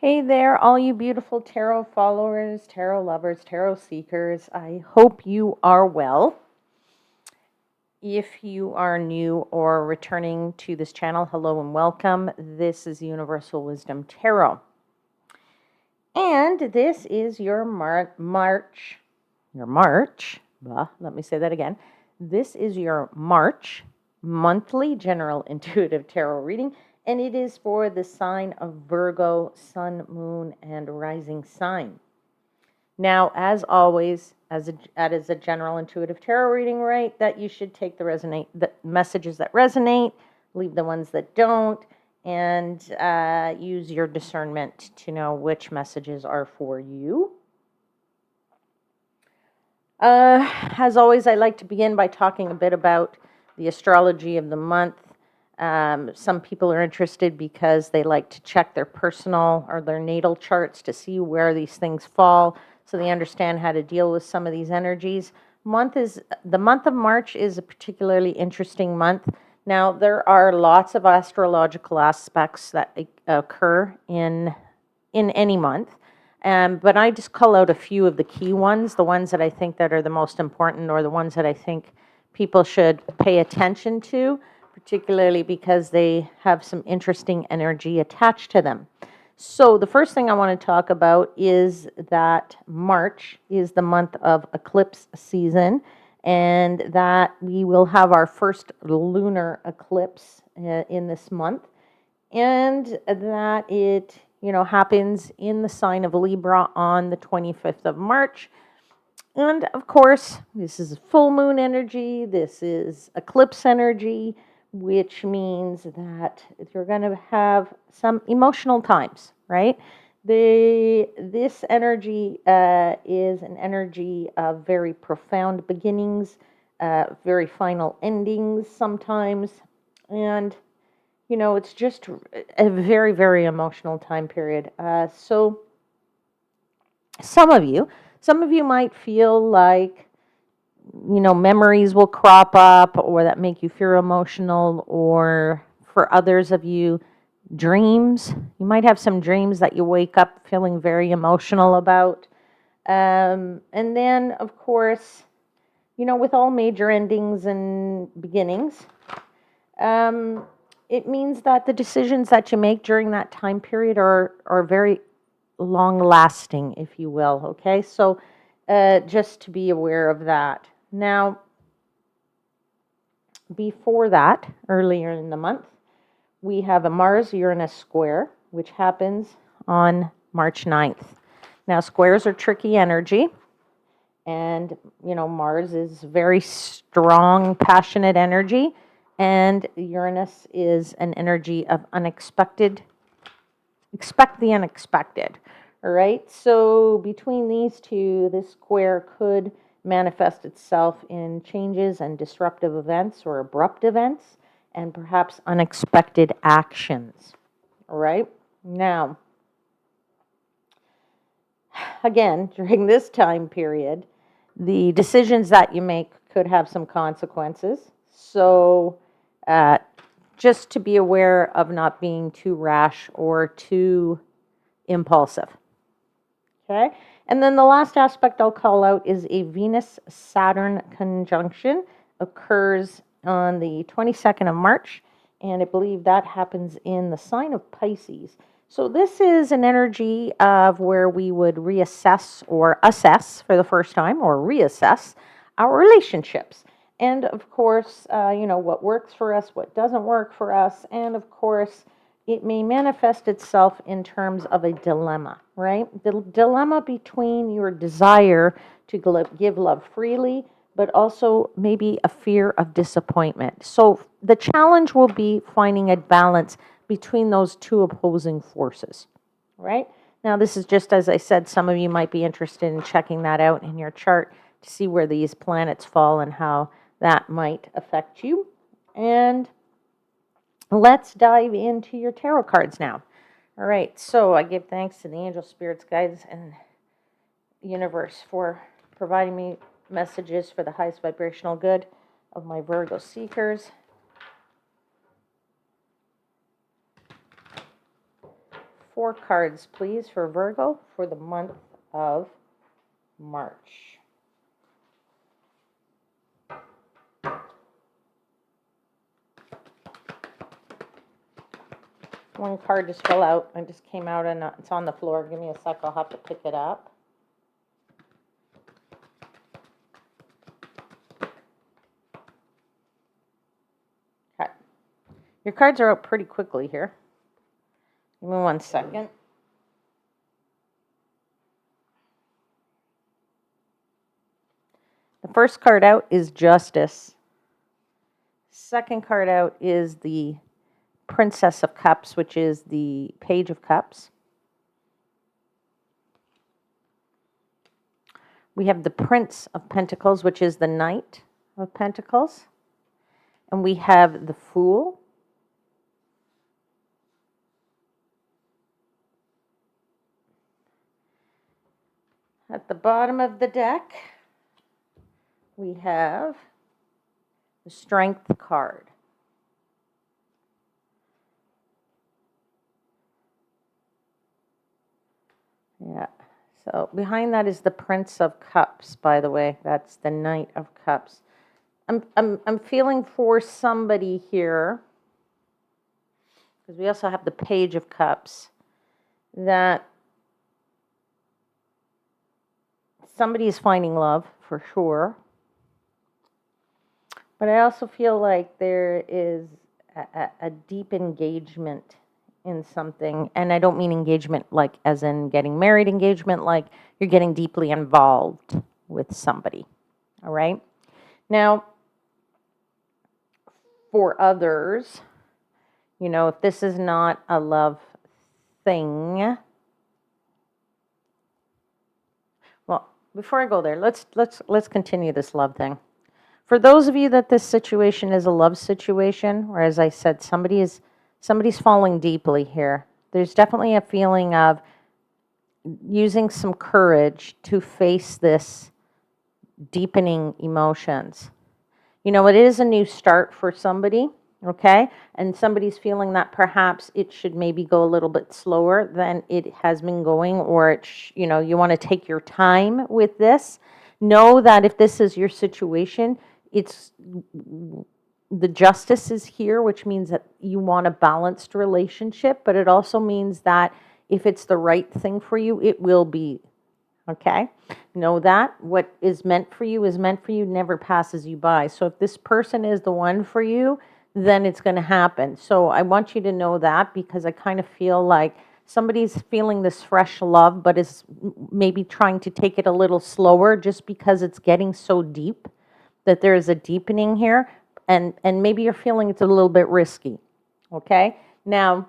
Hey there, all you beautiful tarot followers, tarot lovers, tarot seekers. I hope you are well. If you are new or returning to this channel, hello and welcome. This is Universal Wisdom Tarot. And this is your March, let me say that again. This is your March monthly general intuitive tarot reading. And it is for the sign of Virgo, sun, moon, and rising sign. Now, as always, as a general intuitive tarot reading, right, that you should take the messages that resonate, leave the ones that don't, and use your discernment to know which messages are for you. As always, I like to begin by talking a bit about the astrology of the month. Some people are interested because they like to check their personal or their natal charts to see where these things fall so they understand how to deal with some of these energies. The month of March is a particularly interesting month. Now, there are lots of astrological aspects that occur in any month. But I just call out a few of the key ones, the ones that I think that are the most important, or the ones that I think people should pay attention to, particularly because they have some interesting energy attached to them. So the first thing I want to talk about is that March is the month of eclipse season, and that we will have our first lunar eclipse in this month, and that it happens in the sign of Libra on the 25th of March. And of course, this is full moon energy. This is eclipse energy, which means that you're going to have some emotional times, right? This energy is an energy of very profound beginnings, very final endings sometimes. And it's just a very, very emotional time period. So some of you might feel like, memories will crop up or that make you feel emotional, or for others of you, dreams. You might have some dreams that you wake up feeling very emotional about. And then, of course, with all major endings and beginnings, it means that the decisions that you make during that time period are very long lasting, if you will. Okay, so just to be aware of that. Now, before that, earlier in the month, we have a Mars-Uranus square, which happens on March 9th. Now, squares are tricky energy, and Mars is very strong, passionate energy, and Uranus is an energy of unexpected. Expect the unexpected. All right. So between these two, this square could manifest itself in changes and disruptive events or abrupt events, and perhaps unexpected actions. All right. Now, again, during this time period, the decisions that you make could have some consequences. So just to be aware of not being too rash or too impulsive. Okay. And then the last aspect I'll call out is a Venus-Saturn conjunction. Occurs on the 22nd of March, and I believe that happens in the sign of Pisces. So this is an energy of where we would reassess or assess for the first time, or reassess our relationships. And of course, what works for us, what doesn't work for us. And of course, it may manifest itself in terms of a dilemma, right? The dilemma between your desire to give love freely, but also maybe a fear of disappointment. So the challenge will be finding a balance between those two opposing forces, right? Now, this is just, as I said, some of you might be interested in checking that out in your chart to see where these planets fall and how that might affect you. And let's dive into your tarot cards now. All right, so I give thanks to the angel spirits, guides, and universe for providing me messages for the highest vibrational good of my Virgo seekers. 4 cards, please, for Virgo for the month of March. One card just fell out. I just came out and it's on the floor. Give me a sec. I'll have to pick it up. Okay. Your cards are out pretty quickly here. Give me 1 second. The first card out is Justice. Second card out is the Princess of Cups, which is the Page of Cups. We have the Prince of Pentacles, which is the Knight of Pentacles. And we have the Fool. At the bottom of the deck, we have the Strength card. Yeah. So behind that is the Prince of Cups, by the way. That's the Knight of Cups. I'm feeling for somebody here, because we also have the Page of Cups, that somebody is finding love for sure. But I also feel like there is a deep engagement in something. And I don't mean engagement like as in getting married engagement, like you're getting deeply involved with somebody. All right? Now, for others, you know, if this is not a love thing, well, before I go there, let's continue this love thing. For those of you that this situation is a love situation, or as I said, somebody's falling deeply here. There's definitely a feeling of using some courage to face this deepening emotions. You know, it is a new start for somebody, okay? And somebody's feeling that perhaps it should maybe go a little bit slower than it has been going, or you know, you want to take your time with this. Know that if this is your situation, it's the Justice is here, which means that you want a balanced relationship, but it also means that if it's the right thing for you, it will be. Okay? Know that what is meant for you never passes you by. So if this person is the one for you, then it's going to happen. So I want you to know that, because I kind of feel like somebody's feeling this fresh love, but is maybe trying to take it a little slower just because it's getting so deep, that there is a deepening here. And maybe you're feeling it's a little bit risky. Okay? Now,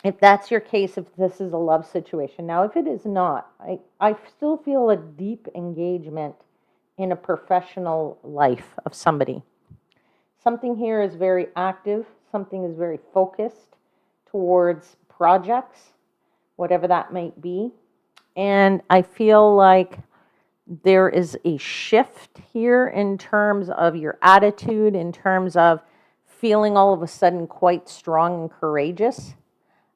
if that's your case, if this is a love situation. Now, if it is not, I still feel a deep engagement in a professional life of somebody. Something here is very active. Something is very focused towards projects, whatever that might be. And I feel like there is a shift here in terms of your attitude, in terms of feeling all of a sudden quite strong and courageous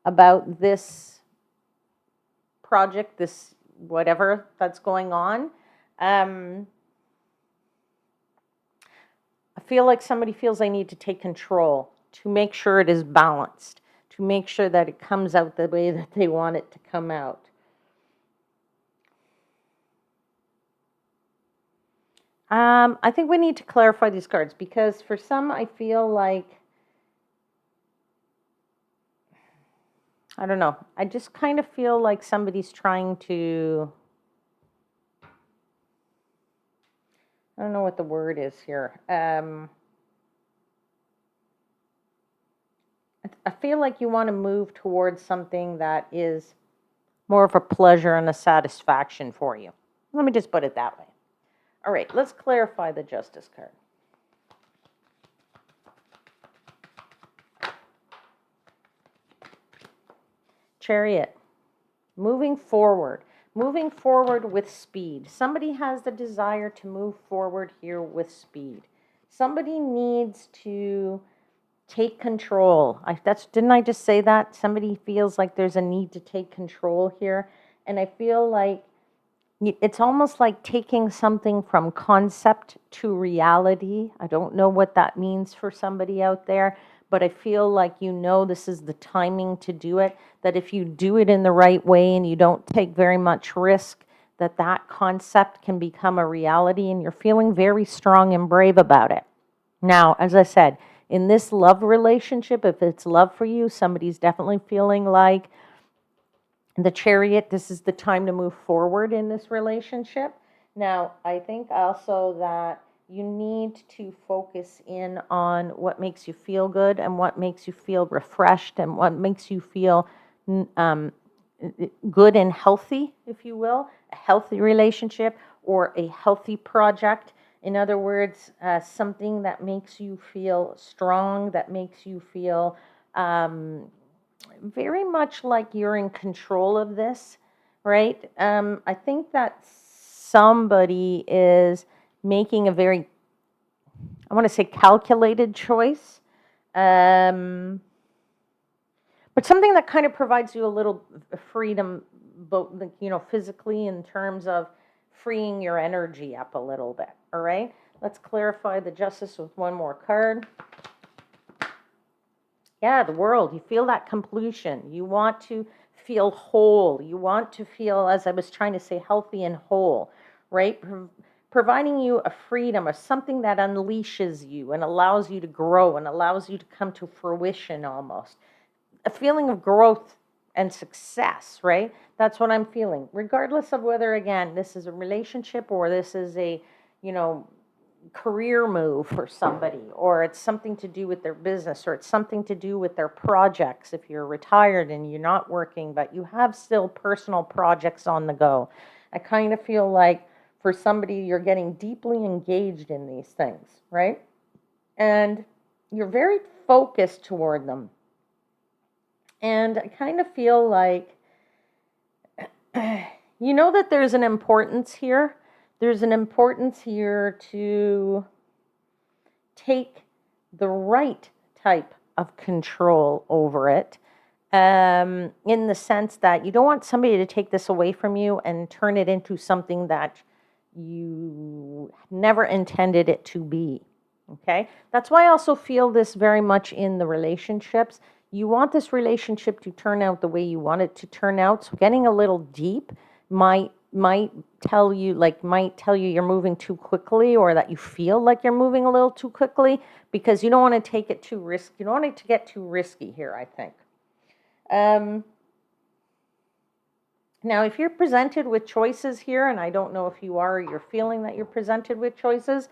about this project, this whatever that's going on. I feel like somebody feels they need to take control to make sure it is balanced, to make sure that it comes out the way that they want it to come out. I think we need to clarify these cards, because for some, I feel like, I don't know, I just kind of feel like somebody's trying to, I don't know what the word is here. I feel like you want to move towards something that is more of a pleasure and a satisfaction for you. Let me just put it that way. All right, let's clarify the Justice card. Chariot. Moving forward with speed. Somebody has the desire to move forward here with speed. Somebody needs to take control. Didn't I just say that? Somebody feels like there's a need to take control here. And I feel like it's almost like taking something from concept to reality. I don't know what that means for somebody out there, but I feel like this is the timing to do it, that if you do it in the right way and you don't take very much risk, that concept can become a reality, and you're feeling very strong and brave about it. Now, as I said, in this love relationship, if it's love for you, somebody's definitely feeling like the Chariot, this is the time to move forward in this relationship. Now, I think also that you need to focus in on what makes you feel good and what makes you feel refreshed and what makes you feel good and healthy, if you will, a healthy relationship or a healthy project. In other words, something that makes you feel strong, that makes you feel very much like you're in control of this, right? I think that somebody is making a very, I want to say, calculated choice, but something that kind of provides you a little freedom, both physically, in terms of freeing your energy up a little bit. All right, let's clarify the Justice with one more card. Yeah, the World. You feel that completion. You want to feel whole. You want to feel, as I was trying to say, healthy and whole, right? Providing you a freedom or something that unleashes you and allows you to grow and allows you to come to fruition almost. A feeling of growth and success, right? That's what I'm feeling. Regardless of whether, again, this is a relationship or this is a, career move for somebody, or it's something to do with their business, or it's something to do with their projects. If you're retired and you're not working, but you have still personal projects on the go, I kind of feel like for somebody, you're getting deeply engaged in these things, right? And you're very focused toward them. And I kind of feel like, that there's an importance here. There's an importance here to take the right type of control over it, in the sense that you don't want somebody to take this away from you and turn it into something that you never intended it to be. Okay? That's why I also feel this very much in the relationships. You want this relationship to turn out the way you want it to turn out. So getting a little deep might tell you you're moving too quickly, or that you feel like you're moving a little too quickly, because you don't want to take it too risky. You don't want it to get too risky here, I think. Now, if you're presented with choices here, and I don't know if you are, or you're feeling that you're presented with choices,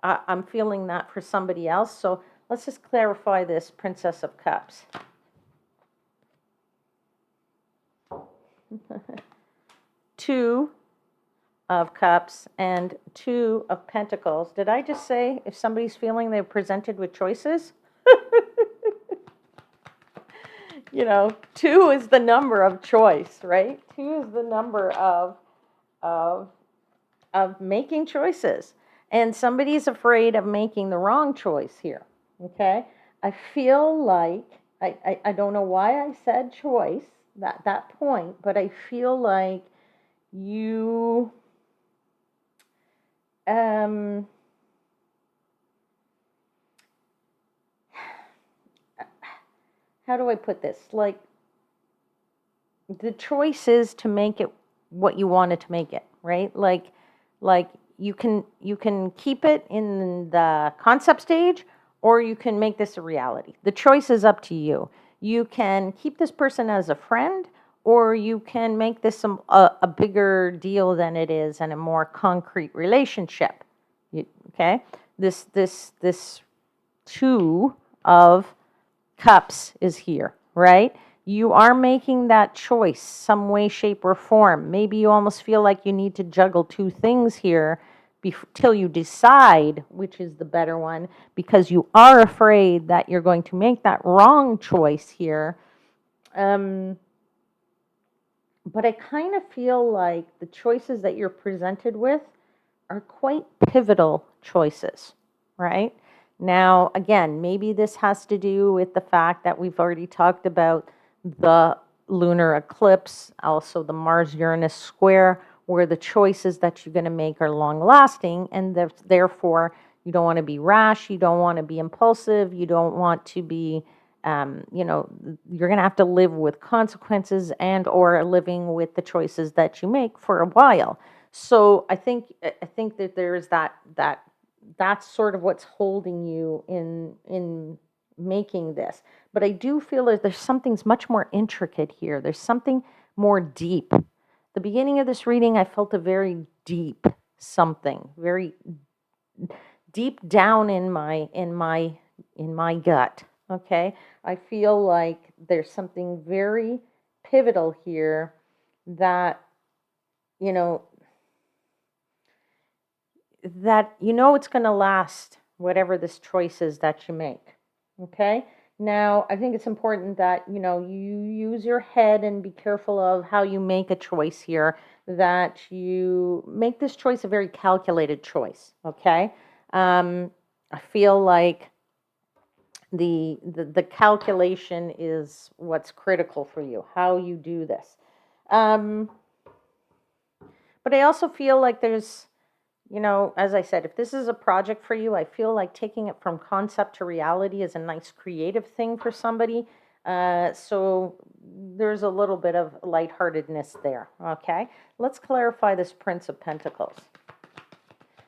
I'm feeling that for somebody else. So let's just clarify this Princess of Cups. Two of Cups and Two of Pentacles. Did I just say if somebody's feeling they're presented with choices? Two is the number of choice, right? Two is the number of making choices. And somebody's afraid of making the wrong choice here, okay? I feel like, I don't know why I said choice, that point, but I feel like you, how do I put this? Like, the choice is to make it what you wanted to make it, right? Like you can keep it in the concept stage, or you can make this a reality. The choice is up to you. You can keep this person as a friend, or you can make this a bigger deal than it is, and a more concrete relationship. Okay? This Two of Cups is here, right? You are making that choice some way, shape, or form. Maybe you almost feel like you need to juggle two things here till you decide which is the better one, because you are afraid that you're going to make that wrong choice here. But I kind of feel like the choices that you're presented with are quite pivotal choices, right? Now, again, maybe this has to do with the fact that we've already talked about the lunar eclipse, also the Mars-Uranus square, where the choices that you're going to make are long-lasting, and therefore you don't want to be rash, you don't want to be impulsive, you don't want to be, you're going to have to live with consequences and or living with the choices that you make for a while. So I think that there is that's sort of what's holding you in making this. But I do feel that there's something's much more intricate here. There's something more deep. The beginning of this reading, I felt a very deep something, very deep down in my gut. Okay, I feel like there's something very pivotal here that you know it's going to last, whatever this choice is that you make. Okay. Now, I think it's important that, you use your head and be careful of how you make a choice here, that you make this choice a very calculated choice. Okay. I feel like the calculation is what's critical for you, how you do this. But I also feel like there's, as I said, if this is a project for you, I feel like taking it from concept to reality is a nice creative thing for somebody. So there's a little bit of lightheartedness there. Okay, let's clarify this Prince of Pentacles.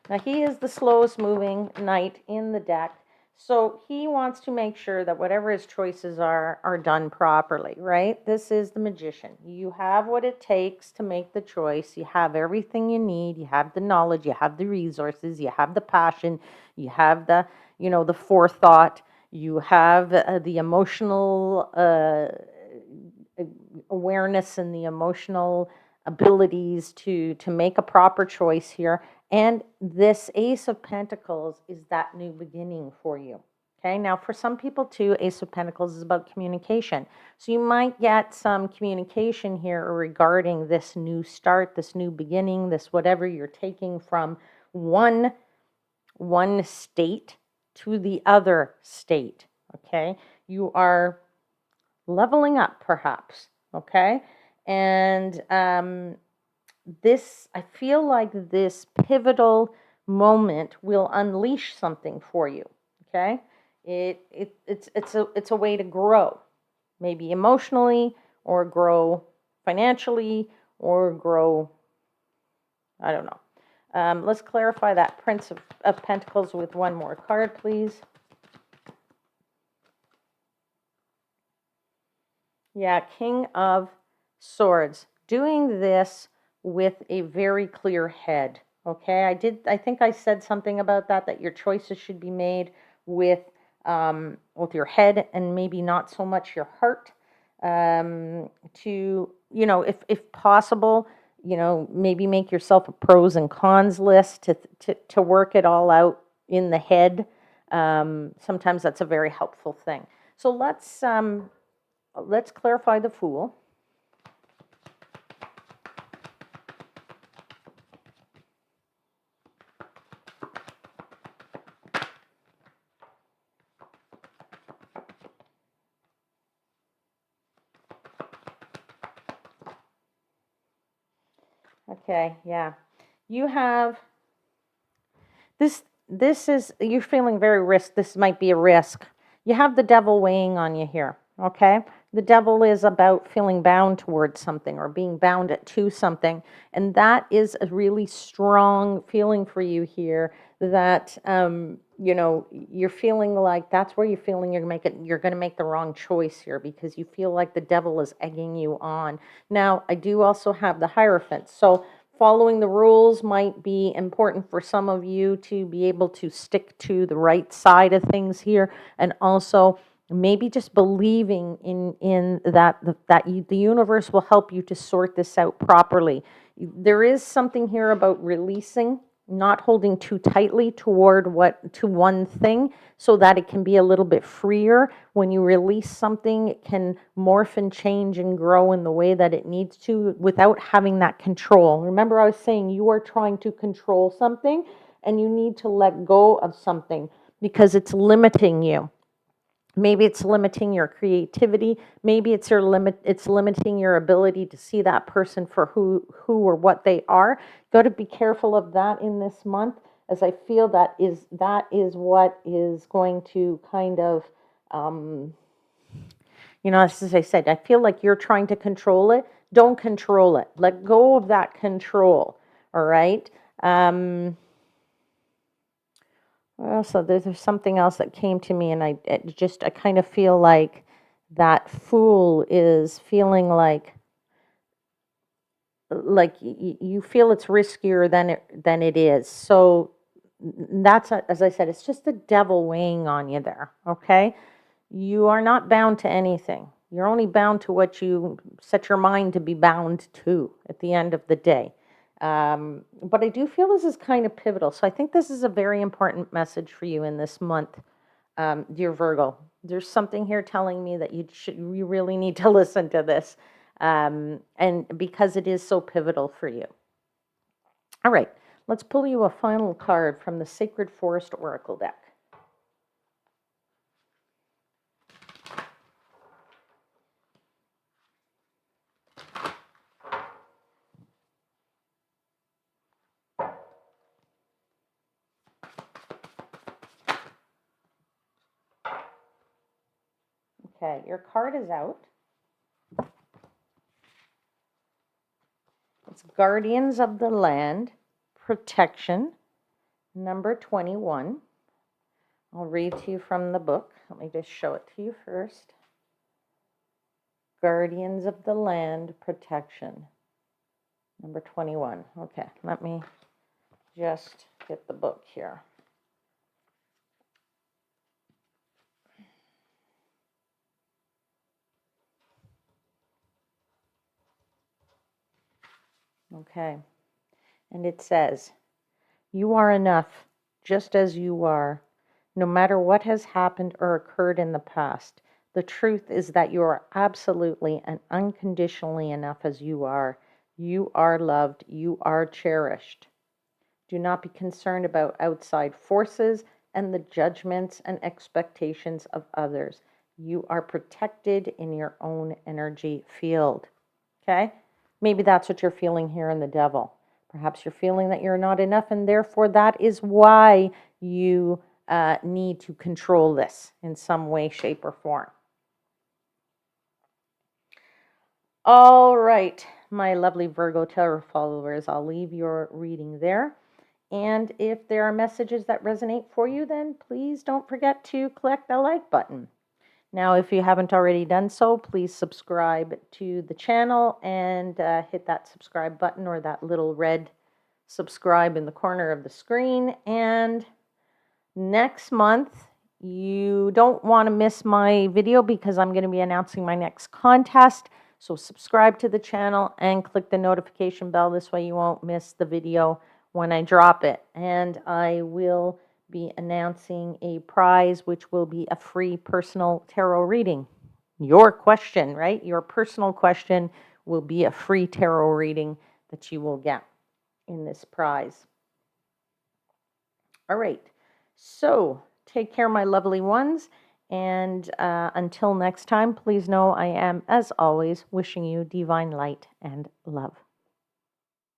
Now, he is the slowest moving knight in the deck. So he wants to make sure that whatever his choices are done properly, right? This is the Magician. You have what it takes to make the choice. You have everything you need. You have the knowledge. You have the resources. You have the passion. You have the forethought. You have the emotional awareness and the emotional abilities to make a proper choice here. And this Ace of Pentacles is that new beginning for you. Okay, now for some people too, Ace of Pentacles is about communication. So you might get some communication here regarding this new start, this new beginning, this whatever you're taking from one state to the other state. Okay, you are leveling up perhaps. Okay, and I feel like this pivotal moment will unleash something for you. Okay, it's a way to grow, maybe emotionally, or grow financially, or grow, I don't know. Let's clarify that Prince of Pentacles with one more card, please. Yeah, King of Swords. Doing this with a very clear head. Okay, I think I said something about that your choices should be made with your head and maybe not so much your heart. To, if possible, maybe make yourself a pros and cons list to work it all out in the head. Sometimes that's a very helpful thing. So let's clarify the Fool. Okay, yeah. You have you're feeling very this might be a risk. You have the Devil weighing on you here, okay? The Devil is about feeling bound towards something or being bound to something, and that is a really strong feeling for you here, that you're feeling like that's where you're feeling you're going to make the wrong choice here, because you feel like the Devil is egging you on. Now, I do also have the Hierophant. So following the rules might be important for some of you to be able to stick to the right side of things here, and also maybe just believing in the universe will help you to sort this out properly. There is something here about releasing, not holding too tightly to one thing, so that it can be a little bit freer. When you release something, it can morph and change and grow in the way that it needs to without having that control. Remember, I was saying you are trying to control something and you need to let go of something. because it's limiting you. Maybe it's limiting your creativity. Maybe it's limiting your ability to see that person for who or what they are. Got to be careful of that in this month, as I feel that is what is going to kind of, um, as I said, I feel like you're trying to control it. Don't control it. Let go of that control. All right. Well, so there's something else that came to me, and I kind of feel like that fool is feeling like you feel it's riskier than it is. So that's as I said, it's just the devil weighing on you there. Okay, you are not bound to anything. You're only bound to what you set your mind to be bound to at the end of the day. But I do feel this is kind of pivotal. So I think this is a very important message for you in this month, dear Virgo. There's something here telling me that you really need to listen to this, and because it is so pivotal for you. All right, let's pull you a final card from the Sacred Forest Oracle deck. Okay, your card is out. It's Guardians of the Land, Protection, number 21. I'll read to you from the book. Let me just show it to you first. Guardians of the Land, Protection, number 21. Okay, let me just get the book here. Okay, and it says, "You are enough, just as you are, no matter what has happened or occurred in the past. The truth is that you are absolutely and unconditionally enough as you are. You are loved. You are cherished. Do not be concerned about outside forces and the judgments and expectations of others. You are protected in your own energy field." Okay? Maybe that's what you're feeling here in the devil. Perhaps you're feeling that you're not enough, and therefore that is why you need to control this in some way, shape, or form. All right, my lovely Virgo tarot followers, I'll leave your reading there. And if there are messages that resonate for you, then please don't forget to click the like button. Now, if you haven't already done so, please subscribe to the channel and hit that subscribe button or that little red subscribe in the corner of the screen. And next month, you don't want to miss my video because I'm going to be announcing my next contest. So subscribe to the channel and click the notification bell. This way you won't miss the video when I drop it. And I will be announcing a prize, which will be a free personal tarot reading. Your question, right? Your personal question will be a free tarot reading that you will get in this prize. All right. So take care, my lovely ones. And until next time, please know I am, as always, wishing you divine light and love.